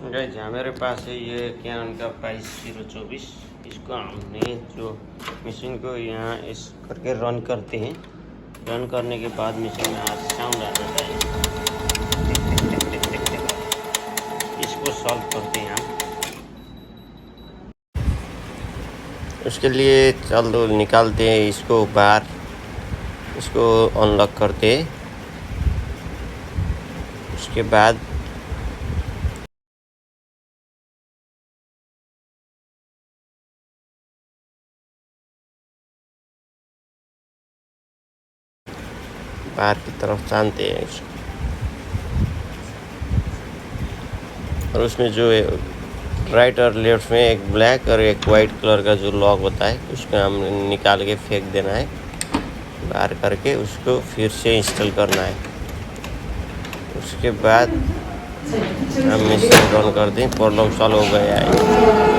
Guys मेरे पास है ये कैनन का प्राइस 024। इसको हमने जो मशीन को यहाँ इस करके रन करते हैं। रन करने के बाद मशीन में साउंड आ जाता है। इसको सॉल्व करते हैं हम। उसके लिए चल दो निकालते हैं इसको बाहर, इसको अनलॉक करते हैं। उसके बाद बाहर की तरफ टानते हैं इसको। और उसमें जो राइट और लेफ्ट में एक ब्लैक और एक वाइट कलर का जो लॉक होता है उसको हम निकाल के फेंक देना है बाहर करके। उसको फिर से इंस्टॉल करना है। उसके बाद हम मशीन रन कर दें। प्रॉब्लम सॉल्व हो गया है।